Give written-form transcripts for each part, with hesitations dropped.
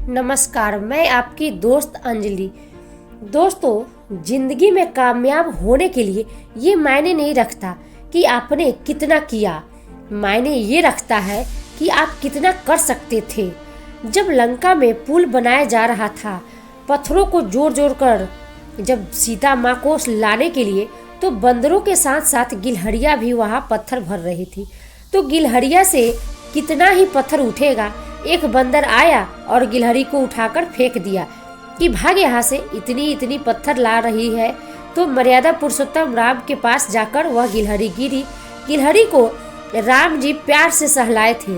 नमस्कार, मैं आपकी दोस्त अंजलि। दोस्तों, जिंदगी में कामयाब होने के लिए ये मायने नहीं रखता कि आपने कितना किया, मायने ये रखता है कि आप कितना कर सकते थे। जब लंका में पुल बनाया जा रहा था, पत्थरों को जोड़ जोड़ कर जब सीता माँ को लाने के लिए, तो बंदरों के साथ साथ गिलहरियाँ भी वहाँ पत्थर भर रही थी। तो गिलहरियाँ से कितना ही पत्थर उठेगा। एक बंदर आया और गिलहरी को उठाकर फेंक दिया कि भाग यहाँ से, इतनी इतनी पत्थर ला रही है। तो मर्यादा पुरुषोत्तम राम के पास जाकर वह गिलहरी गिरी। गिलहरी को राम जी प्यार से सहलाए थे।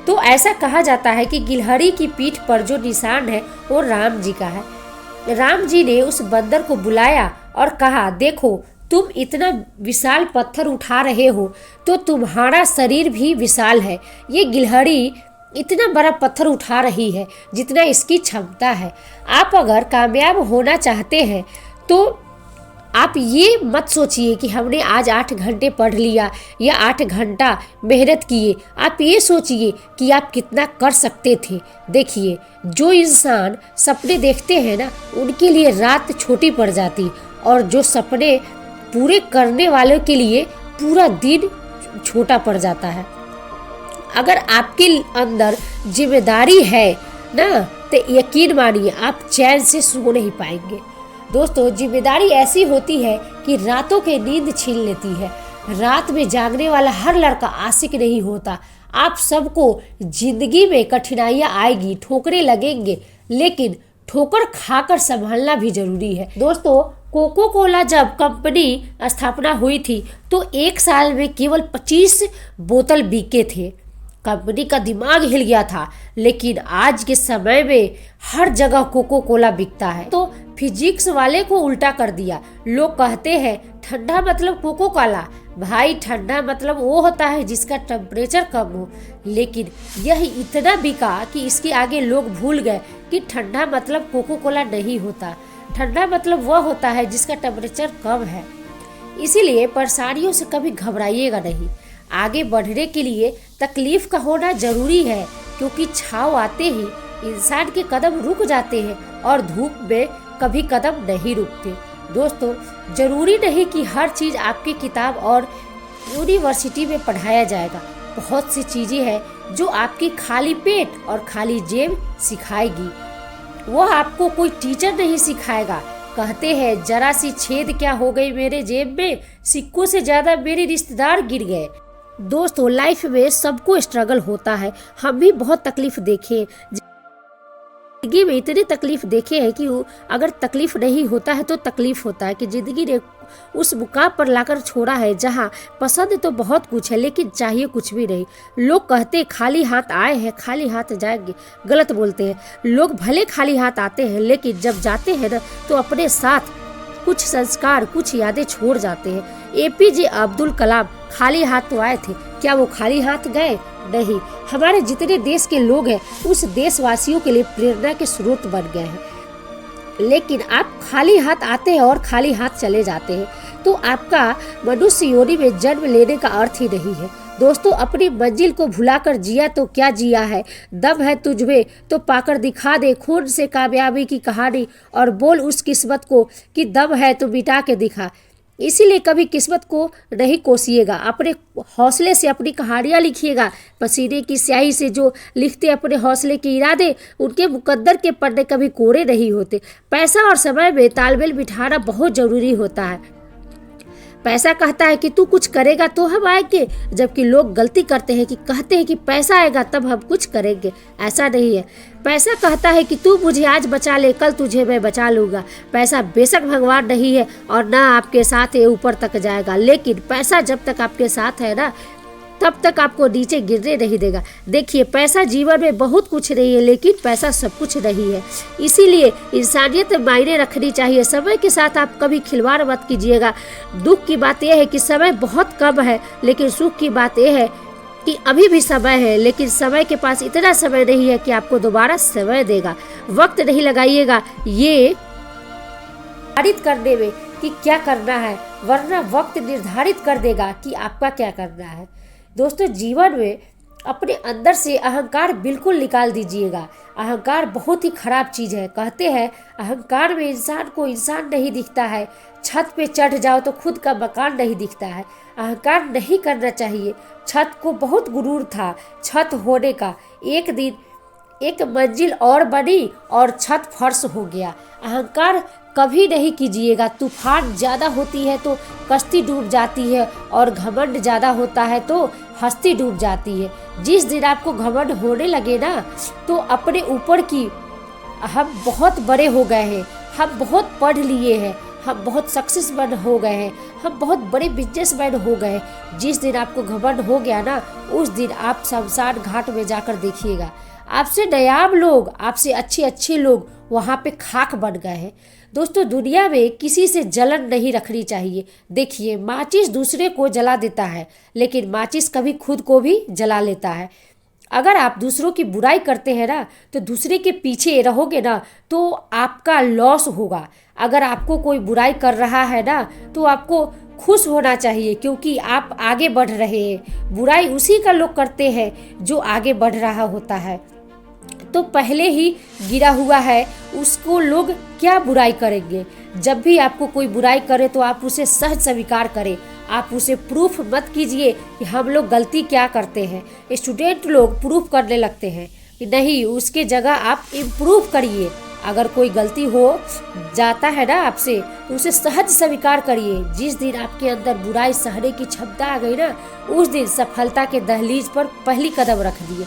तो ऐसा कहा जाता है कि गिलहरी की पीठ पर जो निशान है वो राम जी का है। राम जी ने उस बंदर को बुलाया और कहा, देखो तुम इतना विशाल पत्थर उठा रहे हो तो तुम्हारा शरीर भी विशाल है। ये गिलहरी इतना बड़ा पत्थर उठा रही है जितना इसकी क्षमता है। आप अगर कामयाब होना चाहते हैं तो आप ये मत सोचिए कि हमने आज 8 घंटे पढ़ लिया या 8 घंटा मेहनत किए। आप ये सोचिए कि आप कितना कर सकते थे। देखिए, जो इंसान सपने देखते हैं ना, उनके लिए रात छोटी पड़ जाती, और जो सपने पूरे करने वालों के लिए पूरा दिन छोटा पड़ जाता है। अगर आपके अंदर जिम्मेदारी है ना, तो यकीन मानिए आप चैन से सो नहीं पाएंगे। दोस्तों, जिम्मेदारी ऐसी होती है कि रातों के नींद छीन लेती है। रात में जागने वाला हर लड़का आशिक नहीं होता। आप सबको जिंदगी में कठिनाइयाँ आएगी, ठोकरें लगेंगे, लेकिन ठोकर खाकर संभालना भी जरूरी है। दोस्तों, कोको कोला जब कंपनी स्थापना हुई थी तो एक साल में केवल 25 बोतल बिके थे। कंपनी का दिमाग हिल गया था। लेकिन आज के समय में हर जगह कोको कोला बिकता है। तो फिजिक्स वाले को उल्टा कर दिया। लोग कहते हैं ठंडा मतलब कोको कोला। भाई, ठंडा मतलब वो होता है जिसका टेम्परेचर कम हो। लेकिन यह इतना बिका कि इसके आगे लोग भूल गए कि ठंडा मतलब कोको कोला नहीं होता। ठंडा मतलब वह होता है जिसका टेम्परेचर कम है। इसीलिए परेशानियों से कभी घबराइएगा नहीं। आगे बढ़ने के लिए तकलीफ का होना जरूरी है, क्योंकि छाव आते ही इंसान के कदम रुक जाते हैं और धूप में कभी कदम नहीं रुकते। दोस्तों, जरूरी नहीं कि हर चीज़ आपकी किताब और यूनिवर्सिटी में पढ़ाया जाएगा। बहुत सी चीज़ें हैं जो आपकी खाली पेट और खाली जेब सिखाएगी। वह आपको कोई टीचर नहीं सिखाएगा। कहते हैं जरा सी छेद क्या हो गई मेरे जेब में, सिक्कों से ज़्यादा मेरे रिश्तेदार गिर गए। दोस्तों, लाइफ में सबको स्ट्रगल होता है। हम भी बहुत तकलीफ देखे, जिंदगी में इतनी तकलीफ देखे हैं कि अगर तकलीफ नहीं होता है तो तकलीफ होता है कि जिंदगी ने उस मुकाम पर लाकर छोड़ा है जहां पसंद तो बहुत कुछ है लेकिन चाहिए कुछ भी नहीं। लोग कहते खाली हाथ आए हैं खाली हाथ जाएंगे, गलत बोलते हैं। लोग भले खाली हाथ आते हैं लेकिन जब जाते हैं ना तो अपने साथ कुछ संस्कार, कुछ यादें छोड़ जाते हैं। APJ अब्दुल कलाम खाली हाथ तो आए थे, क्या वो खाली हाथ गए? नहीं। हमारे जितने देश के लोग हैं उस देशवासियों के लिए प्रेरणा के स्रोत बन गए हैं। लेकिन आप खाली हाथ आते हैं और खाली हाथ चले जाते हैं, तो आपका मनुष्य योनि में जन्म लेने का अर्थ ही नहीं है। दोस्तों, अपनी मंजिल को भुलाकर जिया तो क्या जिया है। दम है तुझमें तो पाकर दिखा दे खून से कामयाबी की कहानी, और बोल उस किस्मत को कि दम है तो मिटा के दिखा। इसीलिए कभी किस्मत को नहीं कोसिएगा, अपने हौसले से अपनी कहानियाँ लिखिएगा। पसीने की स्याही से जो लिखते अपने हौसले के इरादे, उनके मुकद्दर के पन्ने कभी कोरे नहीं होते। पैसा और समय में तालमेल बिठाना बहुत ज़रूरी होता है। पैसा कहता है कि तू कुछ करेगा तो हम आएंगे, जबकि लोग गलती करते हैं कि कहते हैं कि पैसा आएगा तब हम कुछ करेंगे। ऐसा नहीं है। पैसा कहता है कि तू मुझे आज बचा ले, कल तुझे मैं बचा लूँगा। पैसा बेशक भगवान नहीं है और ना आपके साथ ये ऊपर तक जाएगा, लेकिन पैसा जब तक आपके साथ है ना तब तक आपको नीचे गिरने नहीं देगा। देखिए, पैसा जीवन में बहुत कुछ नहीं है लेकिन पैसा सब कुछ नहीं है। इसीलिए इंसानियत में मायने रखनी चाहिए। समय के साथ आप कभी खिलवाड़ मत कीजिएगा। दुख की बात यह है कि समय बहुत कम है, लेकिन सुख की बात यह है कि अभी भी समय है, लेकिन समय के पास इतना समय नहीं है कि आपको दोबारा समय देगा। वक्त नहीं लगाइएगा ये निर्धारित करने में कि क्या करना है, वरना वक्त निर्धारित कर देगा कि आपका क्या करना है। दोस्तों, जीवन में अपने अंदर से अहंकार बिल्कुल निकाल दीजिएगा। अहंकार बहुत ही खराब चीज़ है। कहते हैं अहंकार में इंसान को इंसान नहीं दिखता है, छत पे चढ़ जाओ तो खुद का मकान नहीं दिखता है। अहंकार नहीं करना चाहिए। छत को बहुत गुरूर था छत होने का। एक दिन एक मंजिल और बनी और छत फर्श हो गया। अहंकार कभी नहीं कीजिएगा। तूफान ज़्यादा होती है तो कश्ती डूब जाती है और घमंड ज़्यादा होता है तो हस्ती डूब जाती है। जिस दिन आपको घमंड होने लगे ना तो अपने ऊपर की हम बहुत बड़े हो गए हैं, हम बहुत पढ़ लिए हैं, हम बहुत सक्सेसमैन हो गए हैं, हम बहुत बड़े बिजनेसमैन हो गए हैं। जिस दिन आपको घमंड हो गया ना उस दिन आप शमशान घाट में जाकर देखिएगा, आपसे नायाब लोग, आपसे अच्छे अच्छे लोग वहाँ पे खाक बन गए हैं। दोस्तों, दुनिया में किसी से जलन नहीं रखनी चाहिए। देखिए, माचिस दूसरे को जला देता है लेकिन माचिस कभी खुद को भी जला लेता है। अगर आप दूसरों की बुराई करते हैं ना तो दूसरे के पीछे रहोगे ना तो आपका लॉस होगा। अगर आपको कोई बुराई कर रहा है ना तो आपको खुश होना चाहिए क्योंकि आप आगे बढ़ रहे हैं। बुराई उसी का लोग करते हैं जो आगे बढ़ रहा होता है। तो पहले ही गिरा हुआ है उसको लोग क्या बुराई करेंगे। जब भी आपको कोई बुराई करे तो आप उसे सहज स्वीकार करें। आप उसे प्रूफ मत कीजिए कि हम लोग गलती क्या करते हैं। स्टूडेंट लोग प्रूफ करने लगते हैं कि नहीं, उसके जगह आप इम्प्रूव करिए। अगर कोई गलती हो जाता है ना आपसे तो उसे सहज स्वीकार करिए। जिस दिन आपके अंदर बुराई सहने की क्षमता आ गई ना उस दिन सफलता के दहलीज पर पहली कदम रख दिए।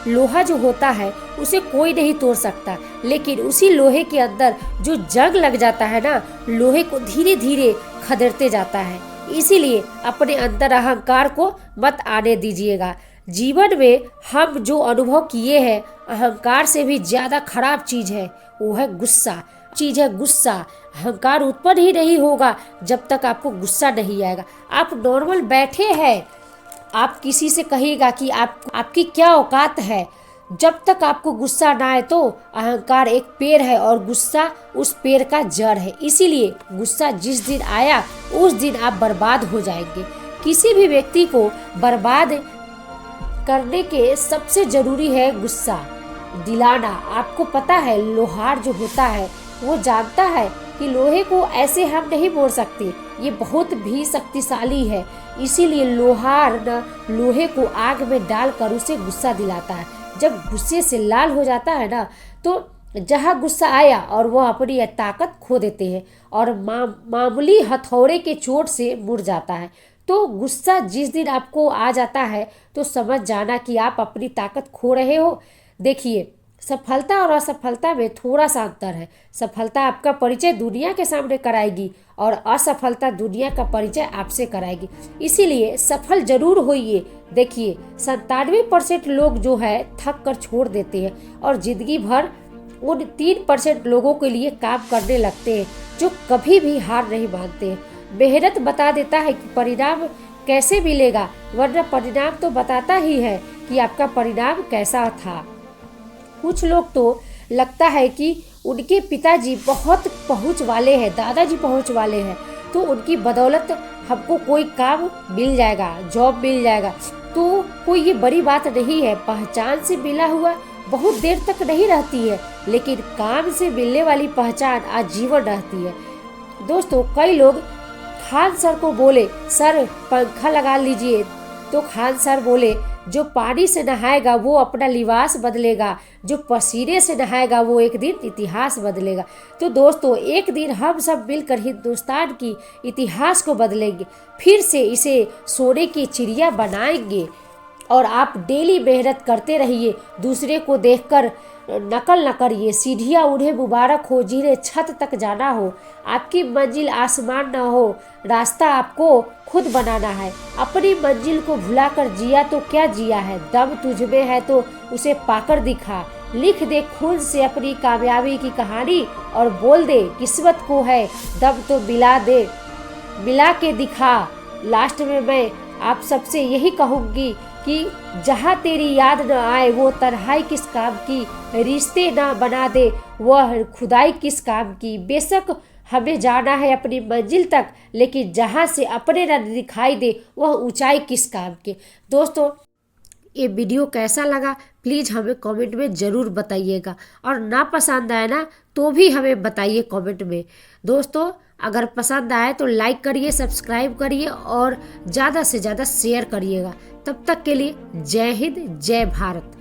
लोहा जो होता है उसे कोई नहीं तोड़ सकता, लेकिन उसी लोहे के अंदर जो जंग लग जाता है ना लोहे को धीरे धीरे खदेड़ते जाता है। इसीलिए अपने अंदर अहंकार को मत आने दीजिएगा। जीवन में हम जो अनुभव किए हैं अहंकार से भी ज्यादा खराब चीज है वो है गुस्सा। चीज है गुस्सा। अहंकार उत्पन्न ही नहीं होगा जब तक आपको गुस्सा नहीं आएगा। आप नॉर्मल बैठे हैं, आप किसी से कहिएगा कि आपकी क्या औकात है। जब तक आपको गुस्सा ना आए तो अहंकार एक पेड़ है और गुस्सा उस पेड़ का जड़ है। इसीलिए गुस्सा जिस दिन आया उस दिन आप बर्बाद हो जाएंगे। किसी भी व्यक्ति को बर्बाद करने के सबसे जरूरी है गुस्सा दिलाना। आपको पता है लोहार जो होता है वो जानता है कि लोहे को ऐसे हम नहीं मोड़ सकते, ये बहुत भी शक्तिशाली है। इसीलिए लोहार न लोहे को आग में डालकर उसे गुस्सा दिलाता है। जब गुस्से से लाल हो जाता है ना तो जहाँ गुस्सा आया और वो अपनी ताकत खो देते हैं और मामूली हथौड़े के चोट से मुड़ जाता है। तो गुस्सा जिस दिन आपको आ जाता है तो समझ जाना कि आप अपनी ताकत खो रहे हो। देखिए, सफलता और असफलता में थोड़ा सा अंतर है। सफलता आपका परिचय दुनिया के सामने कराएगी और असफलता दुनिया का परिचय आपसे कराएगी। इसीलिए सफल जरूर होइए। देखिए, 97% लोग जो है थक कर छोड़ देते हैं और जिंदगी भर उन 3% लोगों के लिए काम करने लगते हैं जो कभी भी हार नहीं मानते हैं। मेहनत बता देता है कि परिणाम कैसे मिलेगा, वरना परिणाम तो बताता ही है कि आपका परिणाम कैसा था। कुछ लोग तो लगता है कि उनके पिताजी बहुत पहुंच वाले हैं, दादाजी पहुंच वाले हैं, तो उनकी बदौलत हमको कोई काम मिल जाएगा, जॉब मिल जाएगा। तो कोई ये बड़ी बात नहीं है। पहचान से मिला हुआ बहुत देर तक नहीं रहती है, लेकिन काम से मिलने वाली पहचान आजीवन रहती है। दोस्तों, कई लोग खान सर को बोले सर पंखा लगा लीजिए, तो खान सर बोले जो पानी से नहाएगा वो अपना लिबास बदलेगा, जो पसीने से नहाएगा वो एक दिन इतिहास बदलेगा। तो दोस्तों, एक दिन हम सब मिलकर हिंदुस्तान की इतिहास को बदलेंगे, फिर से इसे सोने की चिड़िया बनाएंगे। और आप डेली मेहनत करते रहिए, दूसरे को देखकर नकल न करिए। सीढ़ियाँ उन्हें मुबारक हो जिन्हें छत तक जाना हो। आपकी मंजिल आसमान न हो, रास्ता आपको खुद बनाना है। अपनी मंजिल को भुलाकर जिया तो क्या जिया है, दम तुझमें है तो उसे पाकर दिखा। लिख दे खून से अपनी कामयाबी की कहानी और बोल दे किस्मत को है दम तो मिला के दिखा। लास्ट में मैं आप सबसे यही कहूँगी कि जहाँ तेरी याद न आए वो तन्हाई किस काम की, रिश्ते ना बना दे वह खुदाई किस काम की। बेशक हमें जाना है अपनी मंजिल तक, लेकिन जहाँ से अपने न दिखाई दे वह ऊंचाई किस काम के। दोस्तों, ये वीडियो कैसा लगा प्लीज़ हमें कमेंट में ज़रूर बताइएगा, और ना पसंद आए ना तो भी हमें बताइए कमेंट में। दोस्तों अगर पसंद आए तो लाइक करिए, सब्सक्राइब करिए और ज़्यादा से ज़्यादा शेयर करिएगा। तब तक के लिए जय हिंद, जय भारत।